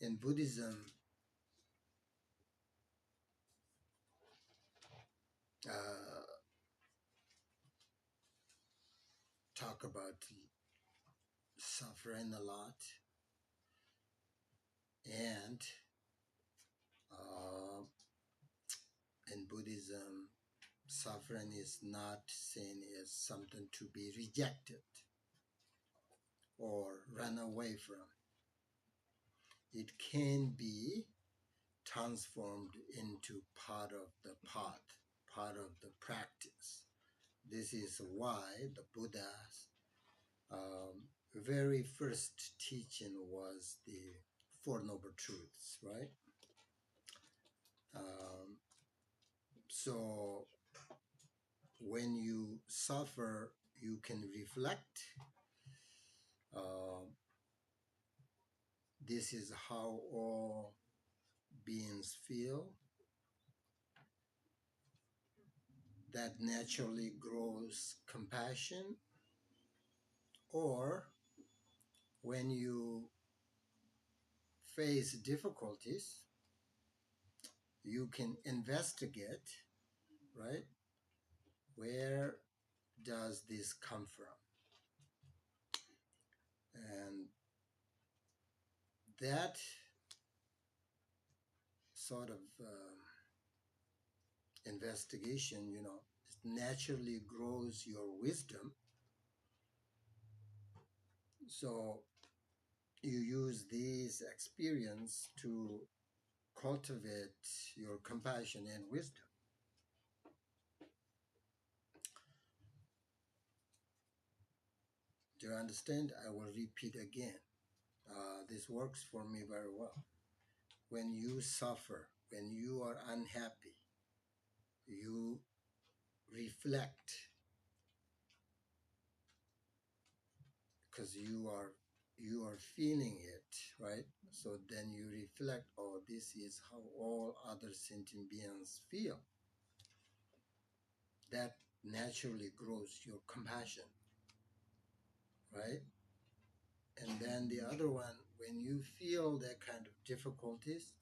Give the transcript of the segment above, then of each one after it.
in Buddhism, talk about suffering a lot, and in Buddhism, suffering is not seen as something to be rejected or run away from. It can be transformed into part of the path, part of the practice. This is why the Buddha's very first teaching was the Four Noble Truths, right? So when you suffer, you can reflect. This is how all beings feel. That naturally grows compassion. Or when you face difficulties, you can investigate, right? Where does this come from? And that sort of investigation, naturally grows your wisdom. So you use these experience to cultivate your compassion and wisdom. Do you understand? I will repeat again. This works for me very well. When you suffer, when you are unhappy, you reflect because you are feeling it, right? So then you reflect, oh, this is how all other sentient beings feel. That naturally grows your compassion, right? And then the other one, when you feel that kind of difficulties,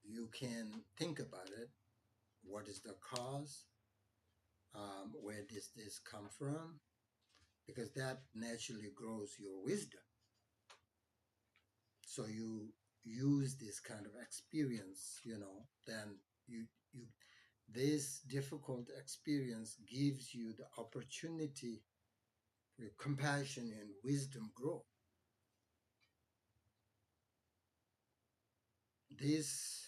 you can think about it. What is the cause? Where does this come from? Because that naturally grows your wisdom. So you use this kind of experience, then you this difficult experience gives you the opportunity for compassion and wisdom grow. This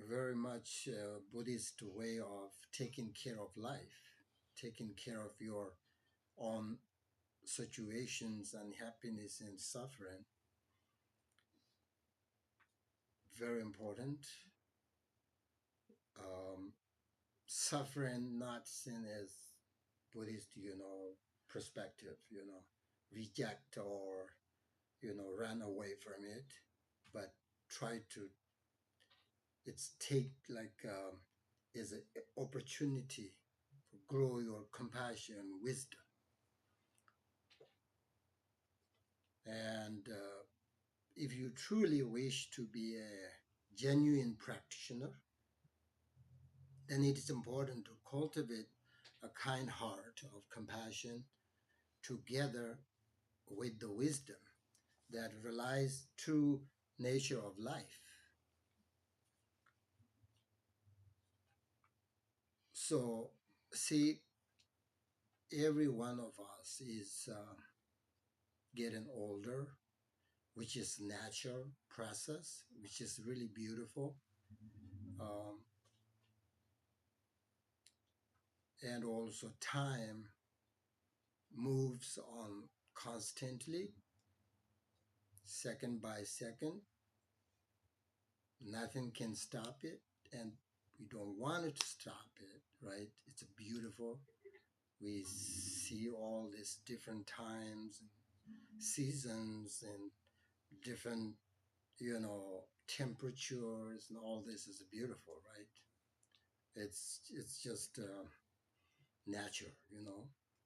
very much Buddhist way of taking care of life, taking care of your own situations and happiness and suffering. Very important. Suffering not seen as Buddhist, perspective, reject or, run away from it, but try to, it's take like is an opportunity to grow your compassion and wisdom. And if you truly wish to be a genuine practitioner, then it is important to cultivate a kind heart of compassion together with the wisdom that relies true nature of life. So, see, every one of us is getting older, which is natural process, which is really beautiful. Um, and also time moves on constantly, second by second. Nothing can stop it, and we don't want it to stop it, right? It's beautiful. We see all these different times and seasons and different, temperatures, and all this is beautiful, right? It's just nature,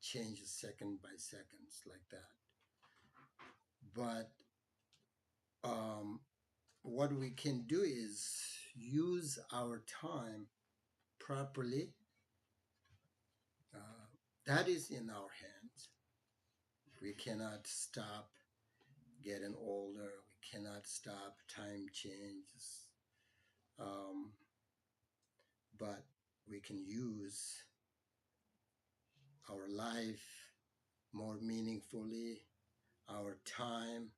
changes second by seconds like that. But um, what we can do is use our time properly. Uh, that is in our hands. We cannot stop getting older. We cannot stop time changes. Um, but we can use our life more meaningfully, our time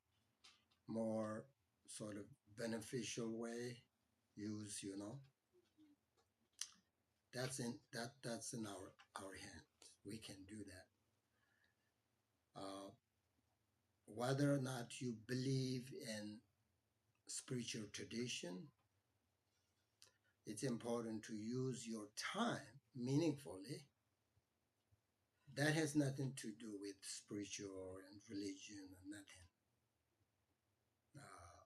more sort of beneficial way. Use, that's in our hands. We can do that. Whether or not you believe in spiritual tradition, it's important to use your time meaningfully. That has nothing to do with spiritual and religion or nothing. Uh,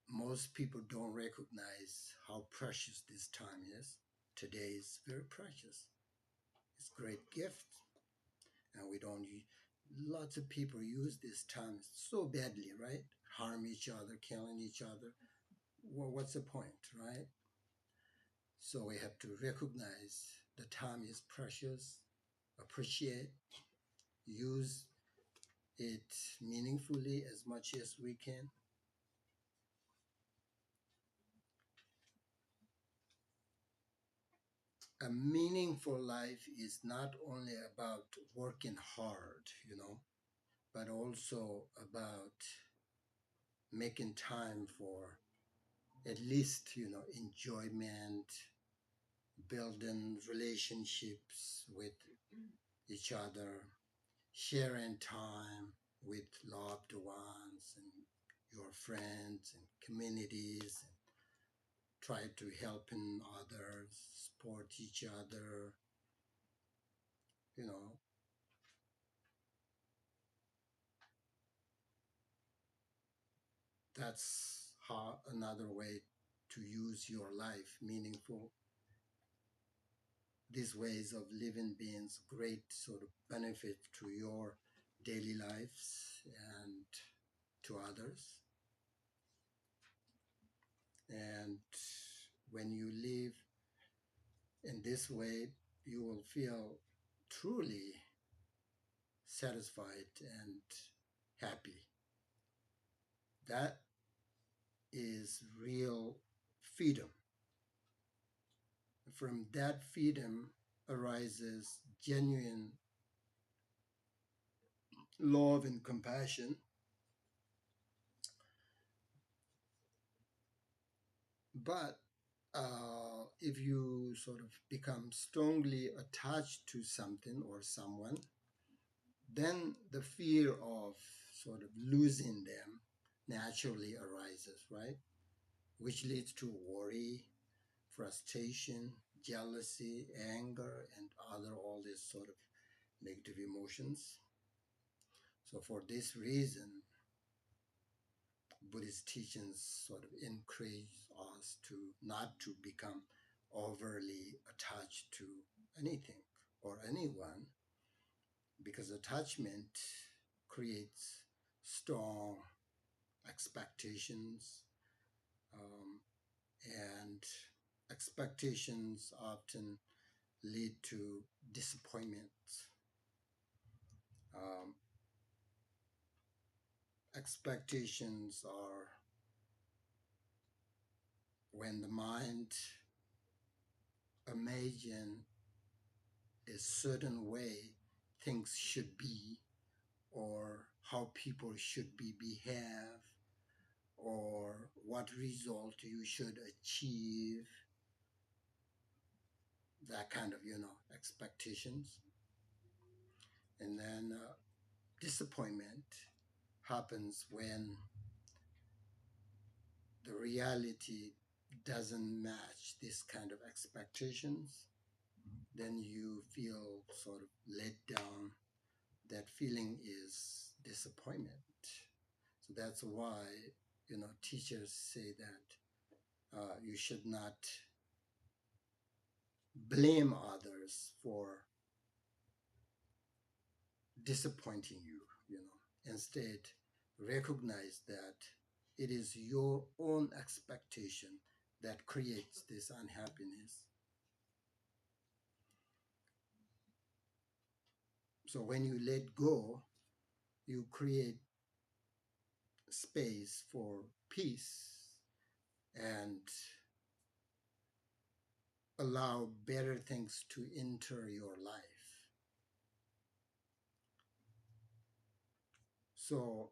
Most people don't recognize how precious this time is. Today is very precious. It's a great gift, and we don't. Lots of people use this time so badly, right? Harm each other, killing each other. Well, what's the point, right? So we have to recognize the time is precious, appreciate, use it meaningfully as much as we can. A meaningful life is not only about working hard, but also about making time for at least, enjoyment, building relationships with each other, sharing time with loved ones and your friends and communities, and try to helping others, support each other, you know, that's how another way to use your life meaningful. These ways of living brings great sort of benefit to your daily lives and to others. And when you live in this way, you will feel truly satisfied and happy. That is real freedom. From that freedom arises genuine love and compassion. But if you sort of become strongly attached to something or someone, then the fear of sort of losing them naturally arises, right? Which leads to worry, frustration, jealousy, anger, and other all these sort of negative emotions. So for this reason, Buddhist teachings sort of encourage us to not to become overly attached to anything or anyone, because attachment creates strong expectations, um, and expectations often lead to disappointment. Um, Expectations are when the mind imagine a certain way things should be, or how people should be behave, or what result you should achieve, that kind of expectations. And then disappointment happens when the reality doesn't match this kind of expectations. Then you feel sort of let down. That feeling is disappointment. So that's why teachers say that you should not blame others for disappointing you. Instead, recognize that it is your own expectation that creates this unhappiness. So when you let go, you create space for peace and allow better things to enter your life. So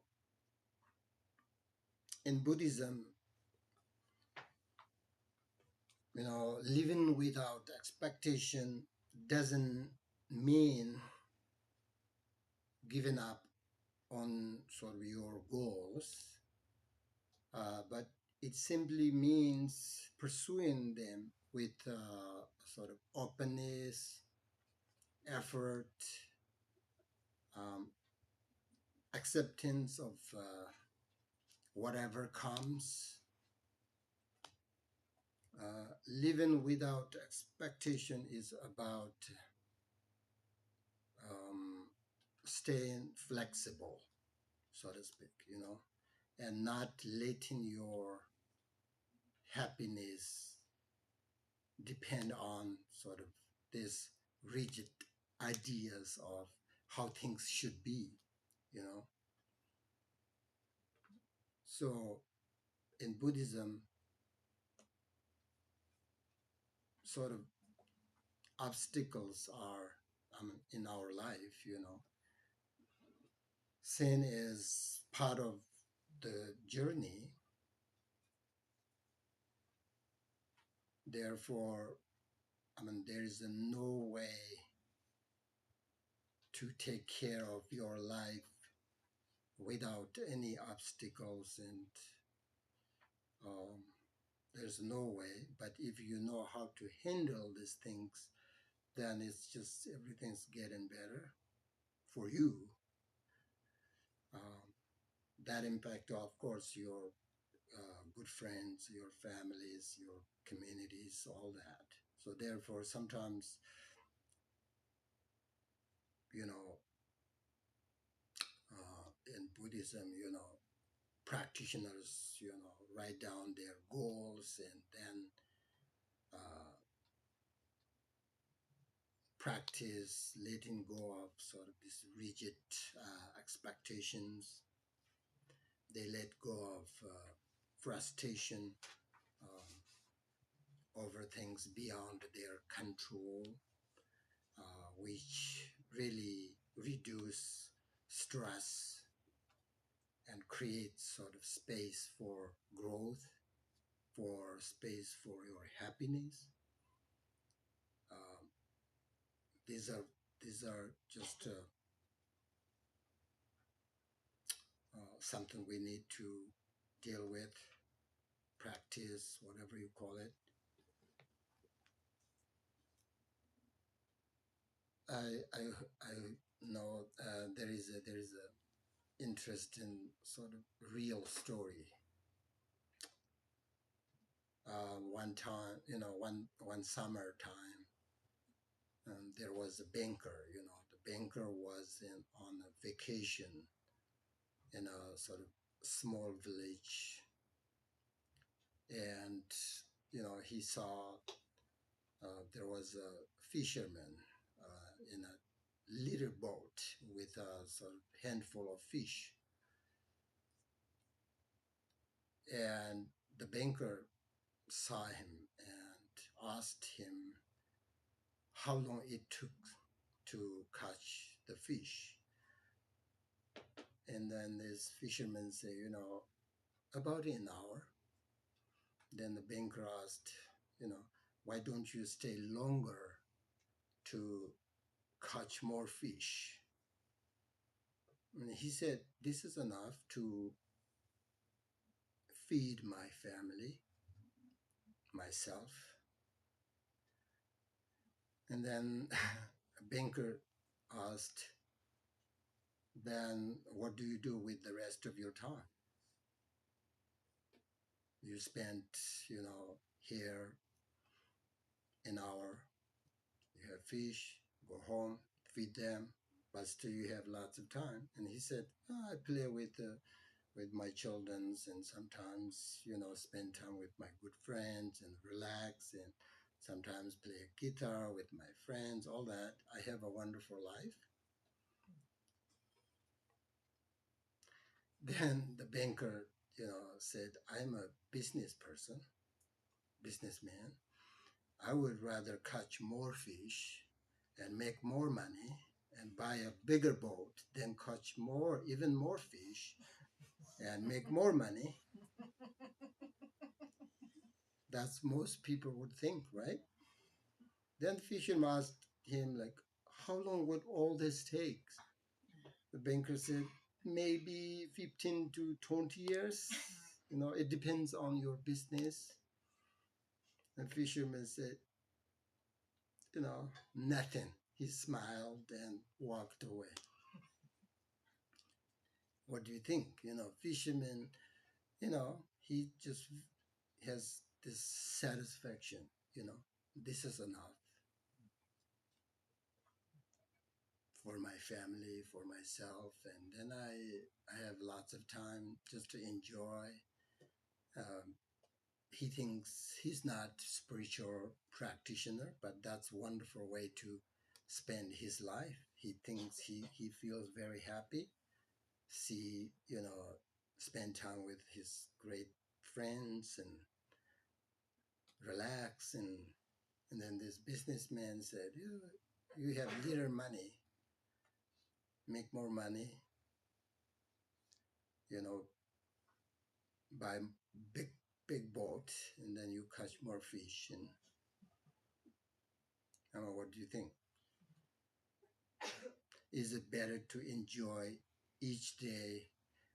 in Buddhism, living without expectation doesn't mean giving up on sort of your goals, but it simply means pursuing them with sort of openness, effort, um, acceptance of whatever comes. Living without expectation is about um, staying flexible, so to speak, and not letting your happiness depend on sort of these rigid ideas of how things should be, you know. So in Buddhism, sort of obstacles are in our life, Sin is part of the journey. Therefore, there is no way to take care of your life without any obstacles, and um, there's no way. But if you know how to handle these things, then it's just everything's getting better for you. Um, that impact, of course, your good friends, your families, your communities, all that. So therefore, sometimes, you know, in Buddhism, practitioners, write down their goals and then uh, practice letting go of sort of these rigid expectations. They let go of frustration over things beyond their control, which really reduce stress and create sort of space for growth, for space for your happiness. Um, these are just something we need to deal with, practice, whatever you call it. I know there is a interesting sort of real story. One time, one summer time, there was a banker. The banker was on a vacation in a sort of small village, and he saw there was a fisherman in a little boat with a sort of handful of fish, and the banker saw him and asked him how long it took to catch the fish. And then this fisherman said, about an hour. Then the banker asked, why don't you stay longer to catch more fish? And he said, this is enough to feed my family, myself. And then a banker asked, then what do you do with the rest of your time? You spent, here an hour, you have fish, go home, feed them, but still you have lots of time. And he said, I play with with my childrens, and sometimes, spend time with my good friends and relax, and sometimes play a guitar with my friends, all that. I have a wonderful life. Then the banker, said, I'm a business person, businessman. I would rather catch more fish and make more money and buy a bigger boat than catch more, even more fish and make more money. That's most people would think, right? Then the fisherman asked him, like, how long would all this take? The banker said, maybe 15 to 20 years. It depends on your business. And fisherman said, nothing. He smiled and walked away. What do you think? Fisherman, he just has this satisfaction, this is enough for my family, for myself, and then I have lots of time just to enjoy. Um, he thinks he's not spiritual practitioner, but that's a wonderful way to spend his life. He thinks he feels very happy. See, spend time with his great friends and relax, and then this businessman said, you have little money, make more money, you know, buy big big boat, and then you catch more fish. And what do you think? Is it better to enjoy each day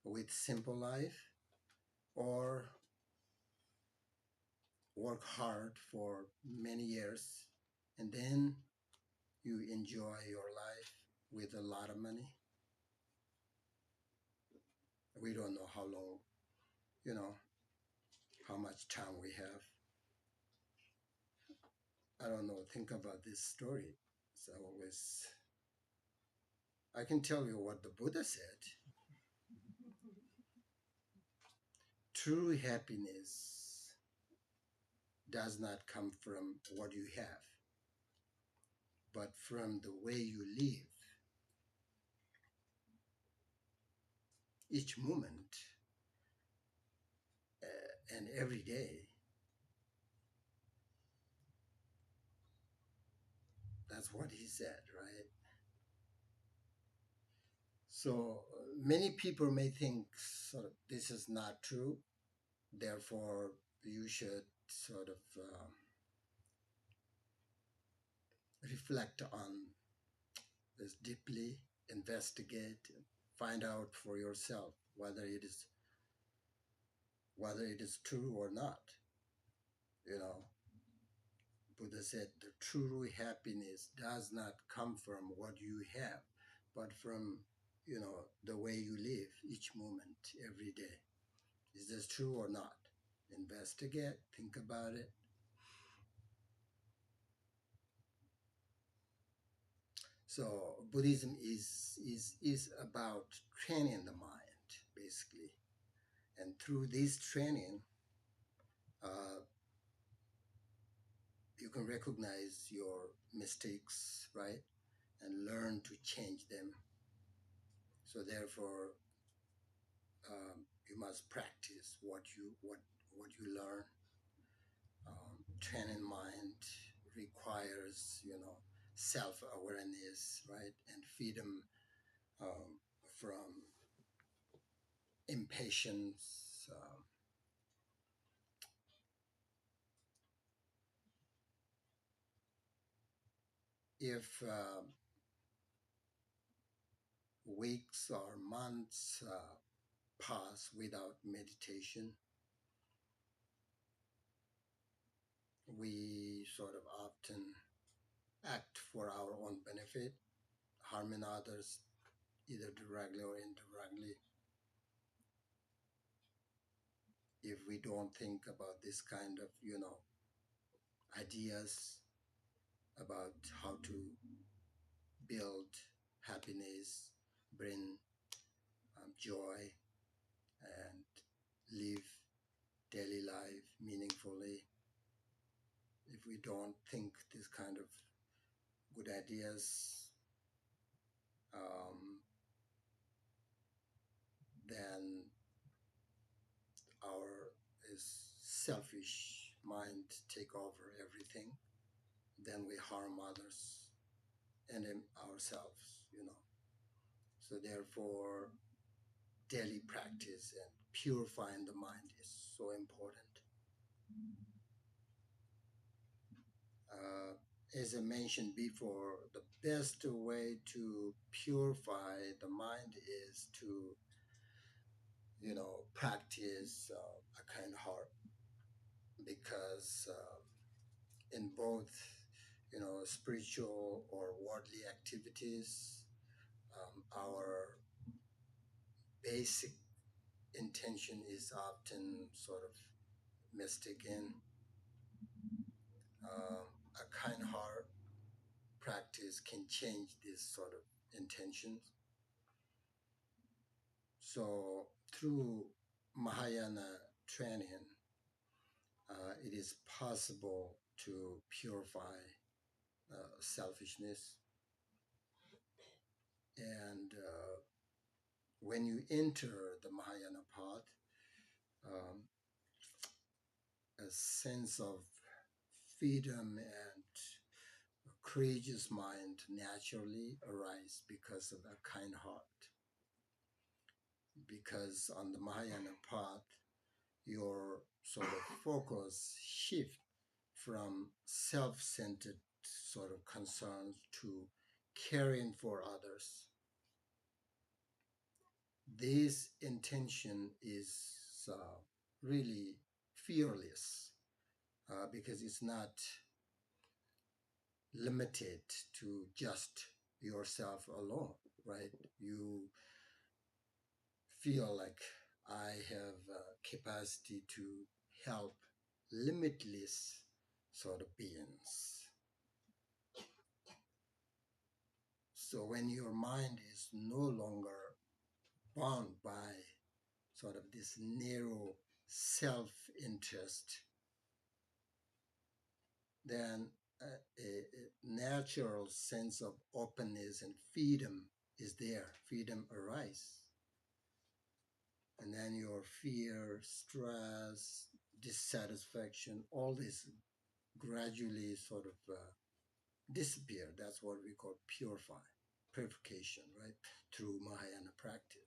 with simple life, or work hard for many years and then you enjoy your life with a lot of money? We don't know how long, you know, how much time we have. I don't know. Think about this story. It's always, I can tell you what the Buddha said. True happiness does not come from what you have, but from the way you live each moment and every day. That's what he said, right? So many people may think sort of this is not true, therefore you should sort of reflect on this deeply, investigate, find out for yourself whether it is true or not. You know, Buddha said the true happiness does not come from what you have, but from the way you live each moment, every day. Is this true or not? Investigate, think about it. So Buddhism is about training the mind, basically, and through this training, uh, you can recognize your mistakes, right, and learn to change them. So therefore, you must practice what you learn. Training mind requires self-awareness, right, and freedom from impatience. If weeks or months pass without meditation, we sort of often act for our own benefit, harming others either directly or indirectly. If we don't think about this kind of, ideas about how to build happiness, bring joy, live daily life meaningfully. If we don't think this kind of good ideas, um, then our is selfish mind take over everything. Then we harm others and ourselves. So therefore, daily practice and purifying the mind is so important. Uh, as I mentioned before, the best way to purify the mind is to, practice a kind heart, because in both, spiritual or worldly activities, our basic intention is often sort of mistaken. Um, a kind heart practice can change this sort of intentions. So through Mahayana training, it is possible to purify selfishness. And when you enter the Mahayana path, um, a sense of freedom and courageous mind naturally arise because of a kind heart. Because on the Mahayana path, your sort of focus shift from self-centered sort of concerns to caring for others. This intention is uh, really fearless, because it's not limited to just yourself alone, right? You feel like I have capacity to help limitless sort of beings. So when your mind is no longer bound by sort of this narrow self-interest, then a natural sense of openness and freedom is there. Freedom arises. And then your fear, stress, dissatisfaction, all this gradually sort of disappear. That's what we call purification, right? Through Mahayana practice.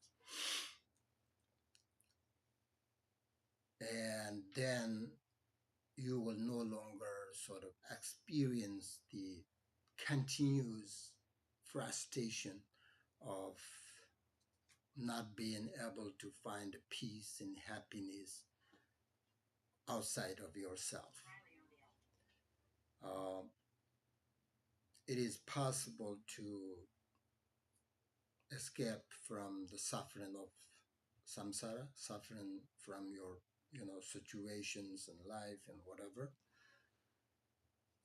And then you will no longer sort of experience the continuous frustration of not being able to find peace and happiness outside of yourself. Uh, it is possible to escape from the suffering of samsara, suffering from your, situations in life and whatever.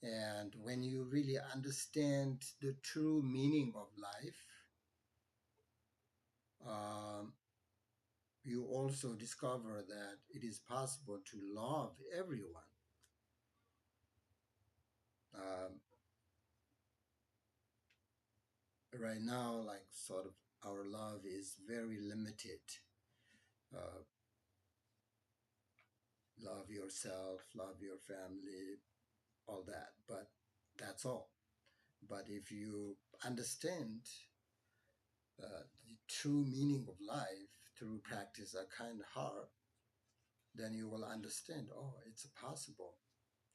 And when you really understand the true meaning of life, um, you also discover that it is possible to love everyone. Um, right now, like sort of our love is very limited. Uh, love yourself, love your family, all that, but that's all. But if you understand the true meaning of life through practice a kind heart, then you will understand, oh, it's possible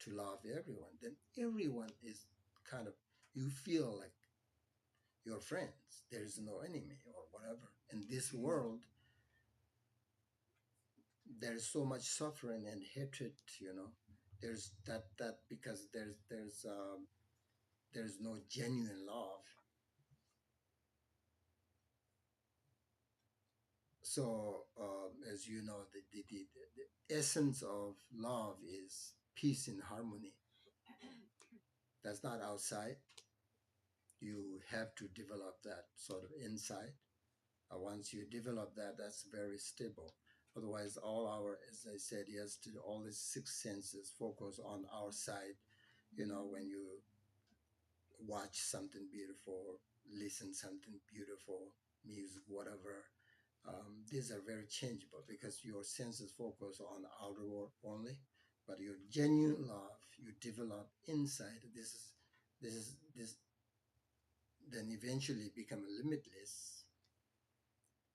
to love everyone. Then everyone is kind of, you feel like your friends. There is no enemy or whatever. In this world, there is so much suffering and hatred. There's that because there's no genuine love. So as you know, the essence of love is peace and harmony. That's not outside. You have to develop that sort of inside. Once you develop that, that's very stable. Otherwise, all our, as I said yesterday, all the six senses focus on our side. When you watch something beautiful, listen something beautiful, music, whatever, these are very changeable because your senses focus on outer world only, but your genuine love you develop inside. This then eventually become limitless.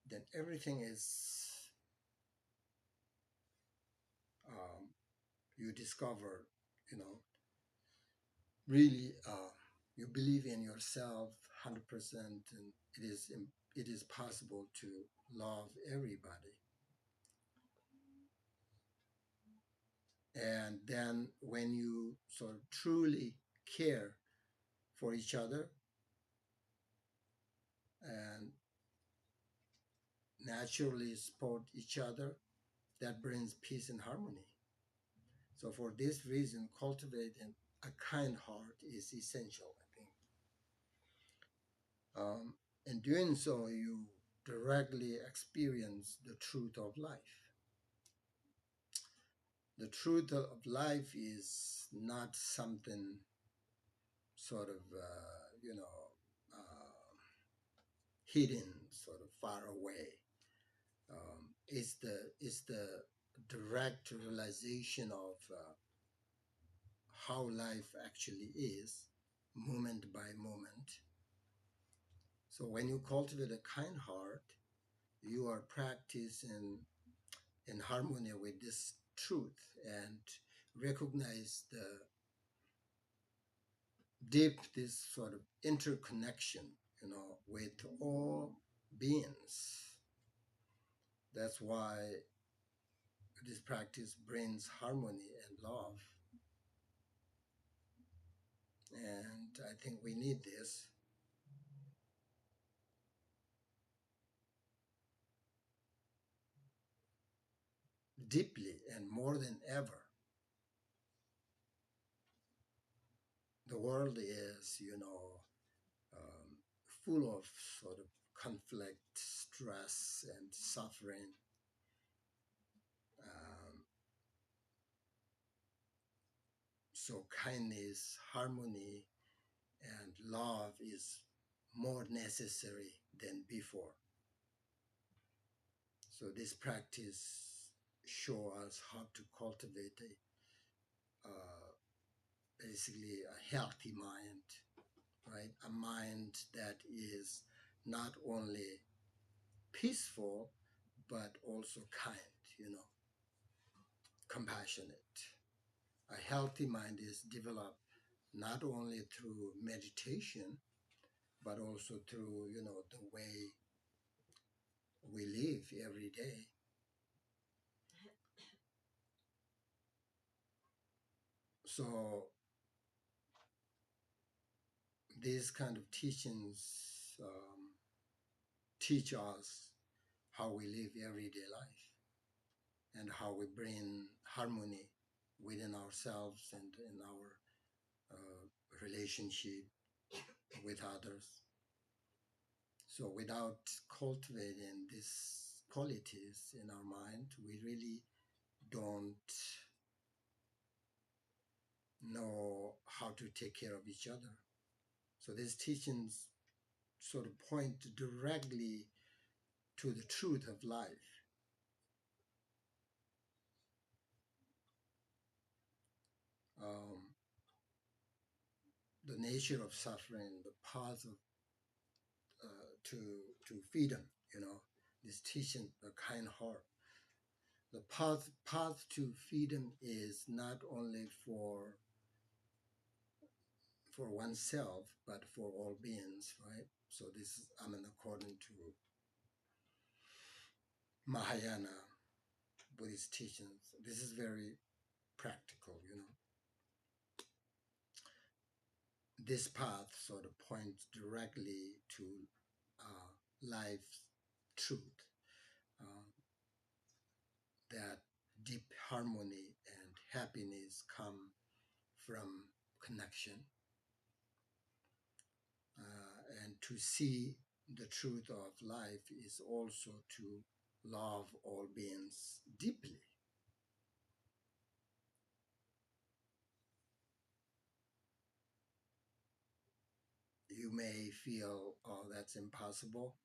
Then everything is um, you discover, you know, really you believe in yourself 100%, and it is possible to love everybody. And then when you sort of truly care for each other and naturally support each other, that brings peace and harmony. So for this reason, cultivating a kind heart is essential, I think. In doing so, you directly experience the truth of life. The truth of life is not something sort of, hidden, sort of far away. It's the direct realization of how life actually is, moment by moment. So when you cultivate a kind heart, you are practicing in harmony with this truth and recognize the deep, this sort of interconnection, with all beings. That's why this practice brings harmony and love. And I think we need this deeply and more than ever. The world is, um, full of sort of conflict, stress, and suffering. Um, so kindness, harmony, and love is more necessary than before. So this practice show us how to cultivate basically a healthy mind, right? A mind that is not only peaceful but also kind, compassionate. A healthy mind is developed not only through meditation but also through, the way we live every day. So these kind of teachings teach us how we live everyday life and how we bring harmony within ourselves and in our relationship with others. So without cultivating these qualities in our mind, we really don't know how to take care of each other. So these teachings sort of point directly to the truth of life. Um, the nature of suffering, the path of, to freedom, this teaching, the kind heart. The path to freedom is not only for oneself, but for all beings, right? So this is, according to Mahayana Buddhist teachings. This is very practical, This path sort of points directly to life's truth, uh, that deep harmony and happiness come from connection, and to see the truth of life is also to love all beings deeply. You may feel, oh, that's impossible.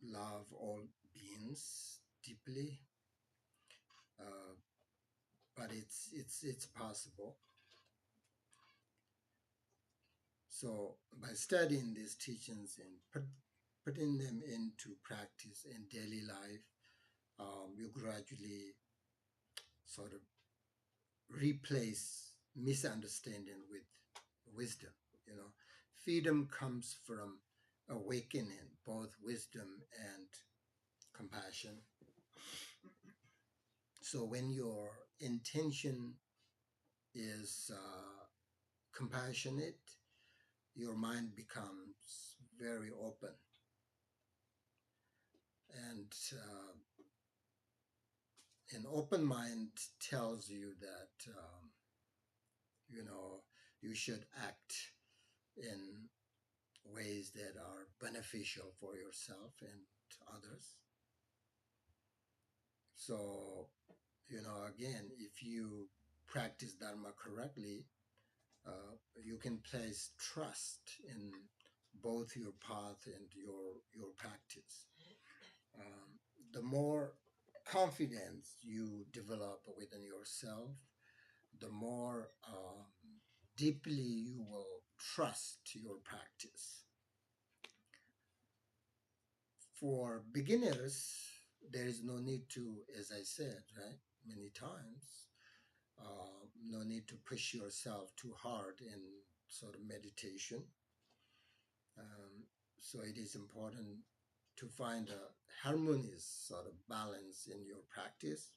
Love all beings deeply, uh, but it's possible. So by studying these teachings and putting them into practice in daily life, you gradually sort of replace misunderstanding with wisdom. You know, freedom comes from awakening both wisdom and compassion. So when your intention is compassionate, your mind becomes very open, and an open mind tells you that you know you should act in ways that are beneficial for yourself and others. So, again, if you practice Dharma correctly, you can place trust in both your path and your practice. Um, the more confidence you develop within yourself, the more deeply you will trust your practice. For beginners, there is no need to, as I said, right, many times, no need to push yourself too hard in sort of meditation. Um, so it is important to find a harmonious sort of balance in your practice.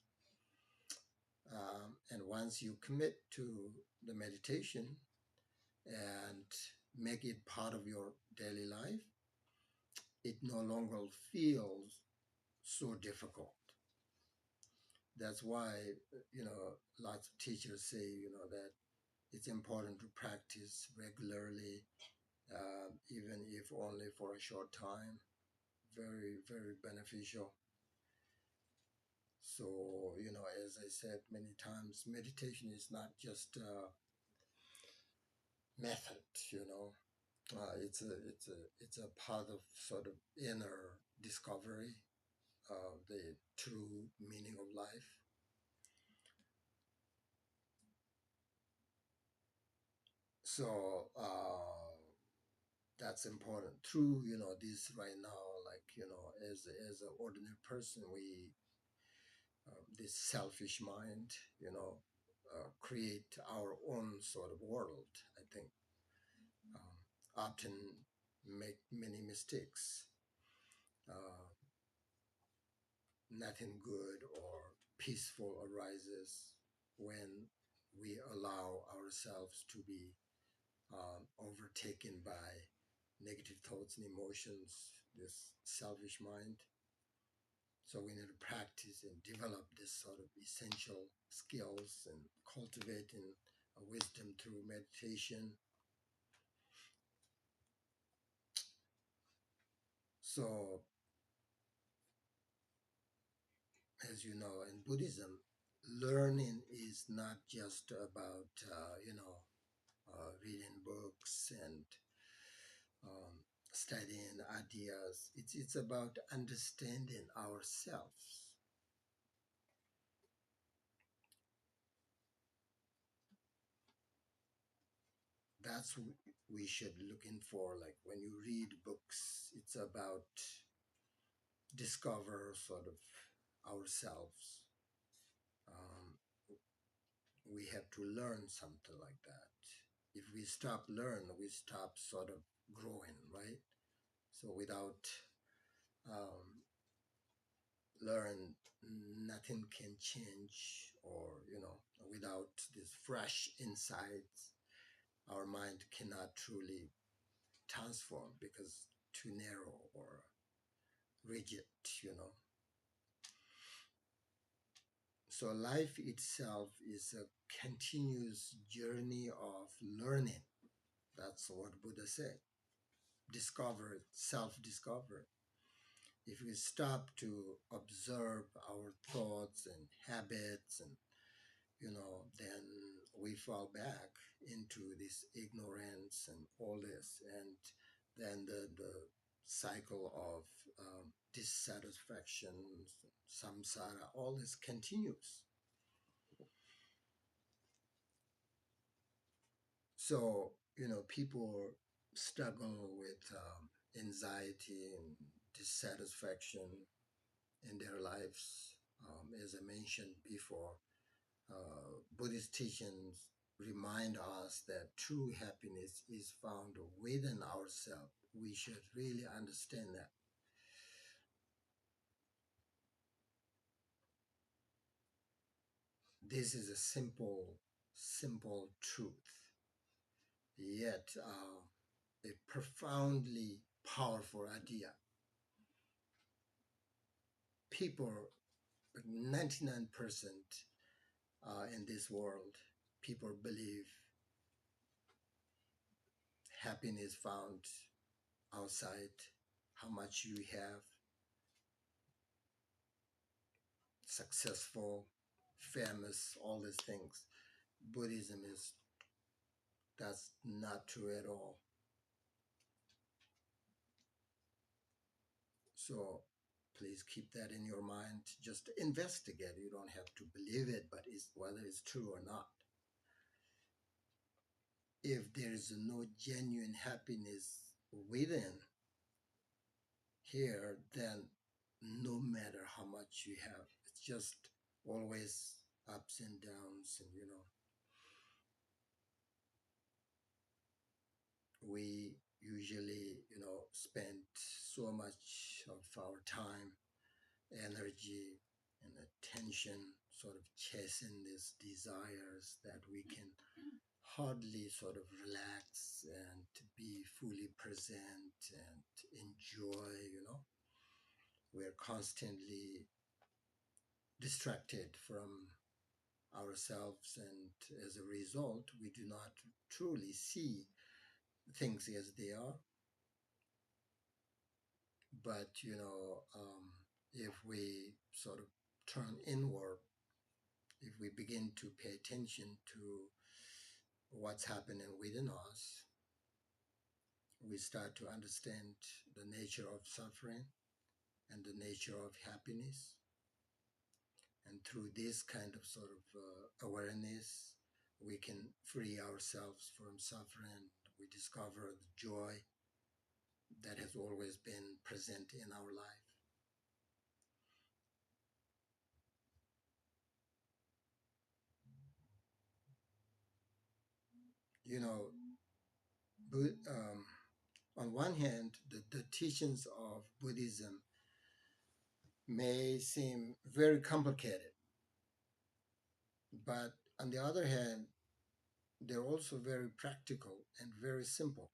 And once you commit to the meditation and make it part of your daily life, it no longer feels so difficult. That's why, lots of teachers say, that it's important to practice regularly, even if only for a short time. Very, very beneficial. So, as I said many times, meditation is not just a method, it's a part of sort of inner discovery of the true meaning of life. So that's important. Through this right now, like as an ordinary person, we this selfish mind, create our own sort of world. I think often make many mistakes. Uh, Nothing good or peaceful arises when we allow ourselves to be overtaken by negative thoughts and emotions, this selfish mind. So we need to practice and develop this sort of essential skills and cultivating a wisdom through meditation. So, as you know, in Buddhism, learning is not just about, reading books and um, studying ideas. It's about understanding ourselves. That's what we should looking for. Like when you read books, it's about discover sort of ourselves. Um, we have to learn something like that. If we stop learn, we stop sort of growing, right? So without um, learn, nothing can change, or without this fresh insights, our mind cannot truly transform because too narrow or rigid. So life itself is a continuous journey of learning. That's what Buddha said. discover, self-discover. If we stop to observe our thoughts and habits, and then we fall back into this ignorance and all this, and then the cycle of dissatisfaction, samsara, all this continues. So, people struggle with anxiety and dissatisfaction in their lives. As I mentioned before, Buddhist teachings remind us that true happiness is found within ourselves. We should really understand that. This is a simple, simple truth, yet a profoundly powerful idea. People, 99% in this world, people believe happiness found outside, how much you have, successful, famous, all these things. Buddhism is that's not true at all. So please keep that in your mind. Just investigate. You don't have to believe it, but whether it's true or not. If there is no genuine happiness within here, then no matter how much you have, it's just always ups and downs. And we usually spend so much of our time, energy, and attention sort of chasing these desires that we can hardly sort of relax and be fully present and enjoy. We're constantly distracted from ourselves, and as a result, we do not truly see things as they are. But if we sort of turn inward, if we begin to pay attention to what's happening within us, we start to understand the nature of suffering and the nature of happiness. And through this kind of sort of awareness, we can free ourselves from suffering. We discover the joy that has always been present in our life. You know, on one hand, the teachings of Buddhism may seem very complicated, but on the other hand, they're also very practical and very simple.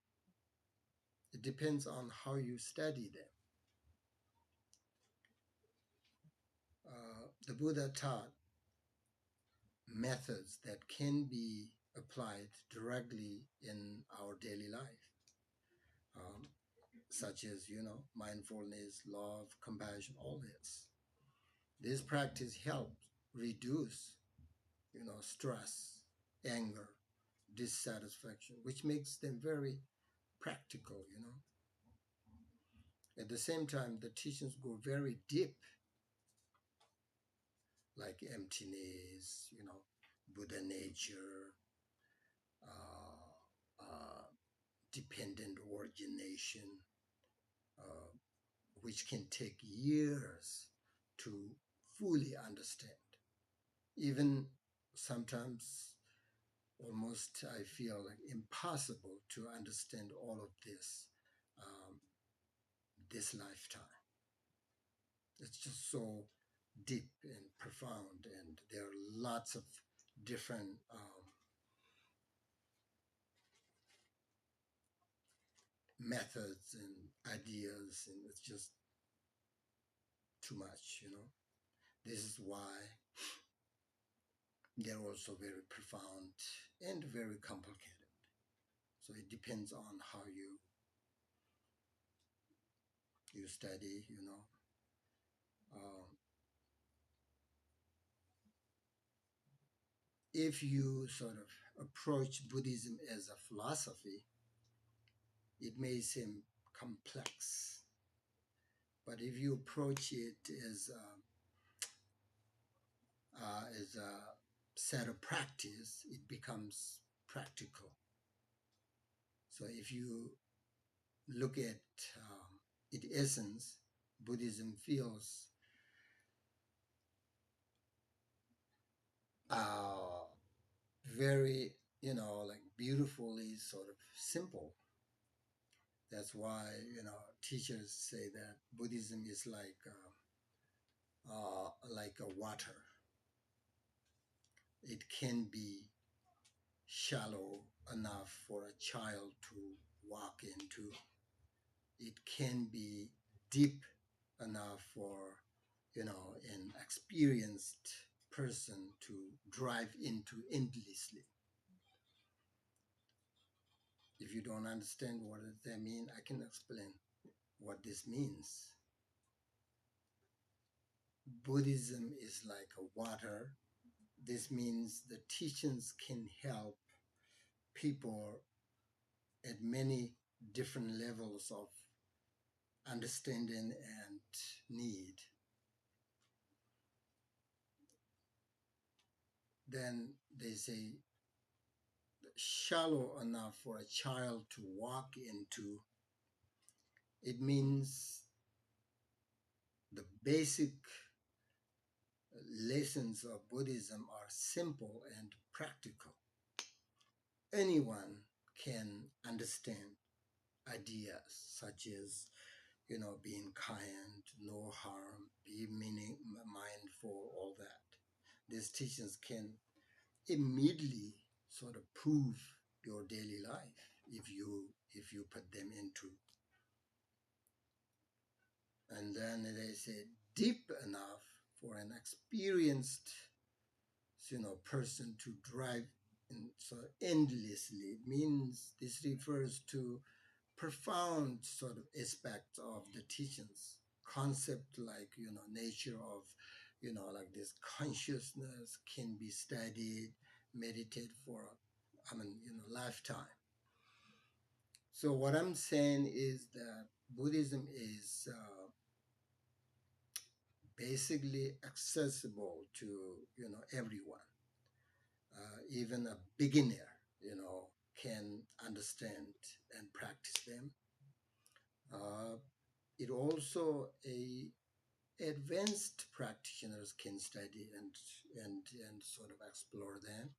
It depends on how you study them. The Buddha taught methods that can be applied directly in our daily life, um, such as, mindfulness, love, compassion, all this. This practice helps reduce, stress, anger, dissatisfaction, which makes them very practical. At the same time, the teachings go very deep, like emptiness, Buddha nature, uh, dependent origination, uh, which can take years to fully understand. Even sometimes, almost I feel like impossible to understand all of this this lifetime. It's just so deep and profound, and there are lots of different methods and ideas, and it's just too much. This is why they're also very profound and very complicated. So it depends on how you you study, Um, if you sort of approach Buddhism as a philosophy, it may seem complex. But if you approach it as a set of practice, it becomes practical. So if you look at its essence, Buddhism feels uh, very, like beautifully sort of simple. That's why, teachers say that Buddhism is like a water. It can be shallow enough for a child to walk into. It can be deep enough for, an experienced person to drive into endlessly. If you don't understand what does that mean, I can explain what this means. Buddhism is like a water. This means the teachings can help people at many different levels of understanding and need. Then they say shallow enough for a child to walk into. It means the basic lessons of Buddhism are simple and practical. Anyone can understand ideas such as, being kind, no harm, be mindful, all that. These teachings can immediately sort of prove your daily life if you put them into. And then they say deep enough for an experienced person to drive in so endlessly. It means this refers to profound sort of aspects of the teachings, concept like nature of like this consciousness can be studied, meditate for lifetime. So what I'm saying is that Buddhism is basically accessible to everyone, even a beginner can understand and practice them. It also a advanced practitioners can study and sort of explore them.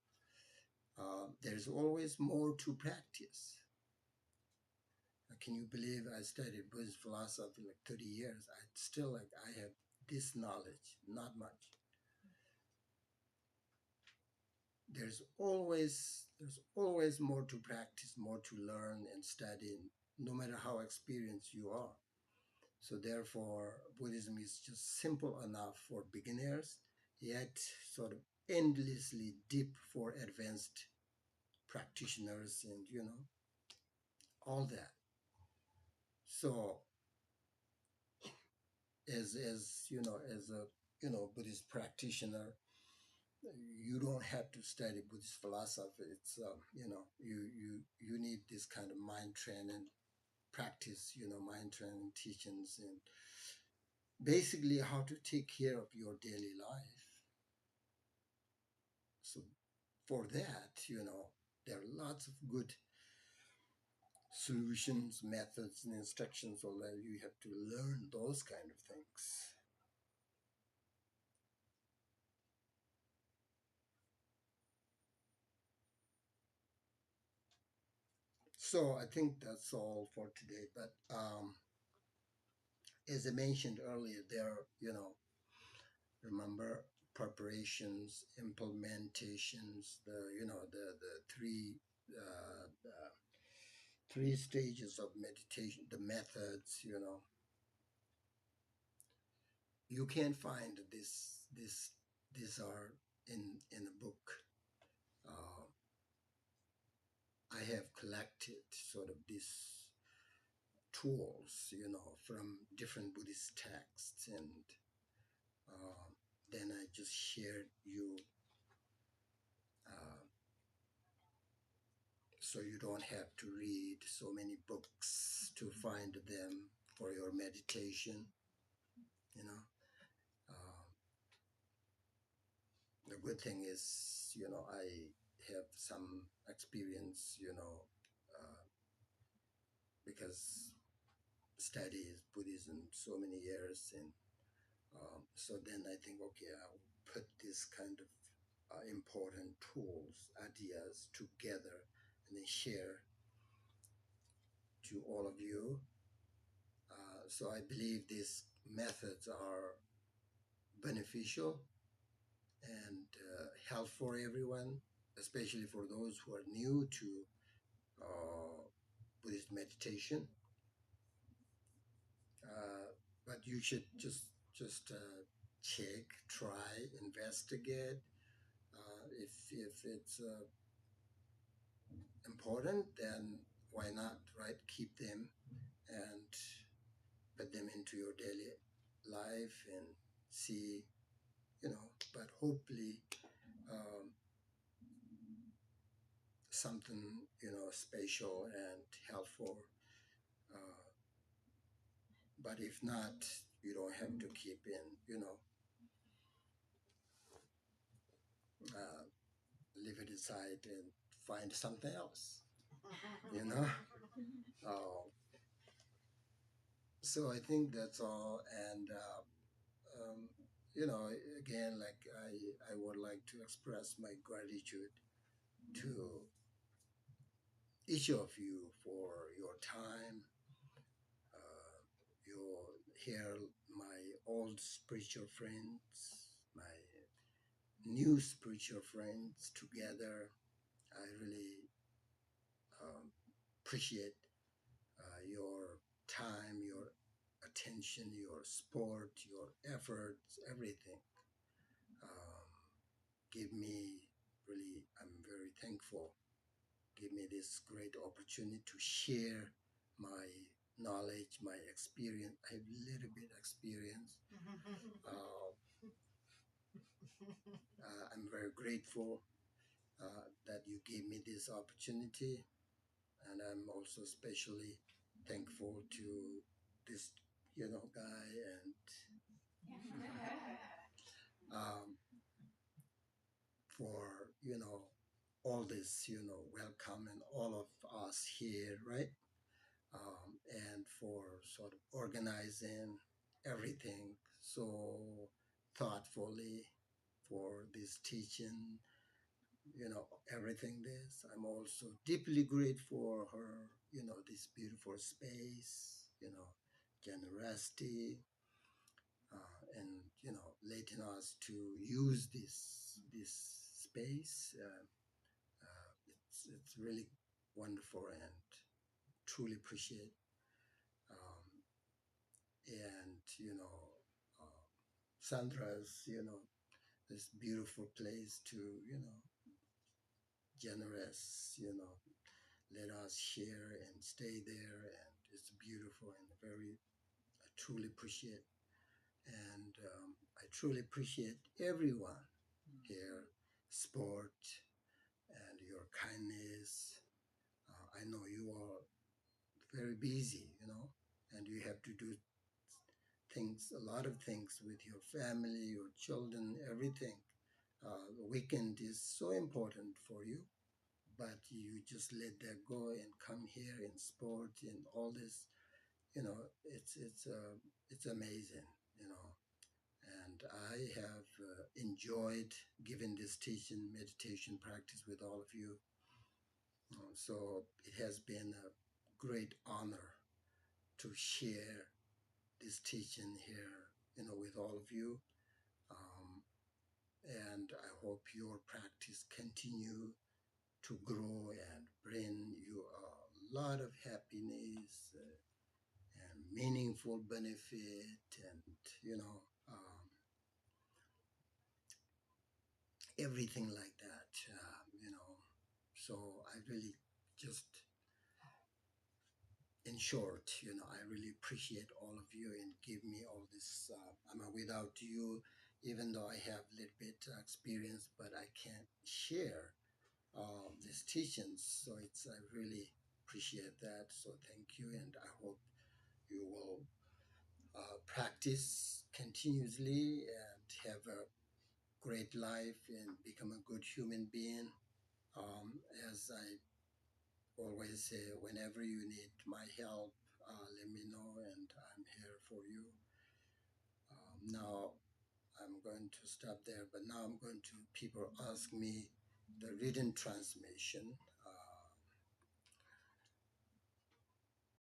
There's always more to practice. Can you believe I studied Buddhist philosophy like 30 years? I still like I have this knowledge, not much. There's always more to practice, more to learn and study, no matter how experienced you are. So therefore, Buddhism is just simple enough for beginners, yet sort of endlessly deep for advanced practitioners and all that. So as a Buddhist practitioner, you don't have to study Buddhist philosophy. It's you need this kind of mind training practice, mind training teachings, and basically how to take care of your daily life. So for that, there are lots of good solutions, methods, and instructions, although you have to learn those kind of things. So I think that's all for today. But as I mentioned earlier, there are, remember preparations, implementations, the three stages of meditation, the methods. You can find these are in a book. I have collected sort of this tools, from different Buddhist texts, and uh, then I just shared you, uh, so you don't have to read so many books to find them for your meditation. You know, uh, the good thing is, I have some experience, because studies Buddhism so many years, and so then I think, okay, I'll put this kind of important tools, ideas together, and then share to all of you. So I believe these methods are beneficial and helpful for everyone, especially for those who are new to uh, Buddhist meditation. Uh, but you should just check, try, investigate. If it's important, then why not, right? Keep them and put them into your daily life and see, but hopefully um, something, special and helpful. Uh, but if not, you don't have to keep in, uh, leave it aside and find something else, you know. Uh, so I think that's all. And um, again, like I would like to express my gratitude to each of you for your time. You hear my old spiritual friends, my new spiritual friends together. I really appreciate your time, your attention, your support, your efforts, everything. Um, give me really, I'm very thankful. Give me this great opportunity to share my knowledge, my experience. I have a little bit experience. Uh, I'm very grateful that you gave me this opportunity, and I'm also especially thankful to this, guy, and um, for all this, welcome and all of us here, right? And for sort of organizing everything so thoughtfully for this teaching, everything this. I'm also deeply grateful for her, this beautiful space, generosity, and, letting us to use this space. It's really wonderful and truly appreciate. Um, and uh, Sandra's, this beautiful place to, generous, let us share and stay there, and it's beautiful and very, I truly appreciate. And I truly appreciate everyone here, support and your kindness. I know you are very busy, and you have to do things, a lot of things with your family, your children, everything. The weekend is so important for you, but you just let that go and come here in sport and all this. It's amazing, And I have enjoyed giving this teaching meditation practice with all of you. So it has been a great honor to share this teaching here, with all of you. Um, and I hope your practice continue to grow and bring you a lot of happiness and meaningful benefit, and everything like that. So I really just in short, I really appreciate all of you and give me all this. I mean, without you, even though I have a little bit experience, but I can't share these teachings. So I really appreciate that. So thank you, and I hope you will practice continuously and have a great life and become a good human being. As I always say, whenever you need my help, let me know, and I'm here for you. Now I'm going to stop there, but now I'm going to people ask me the written transmission.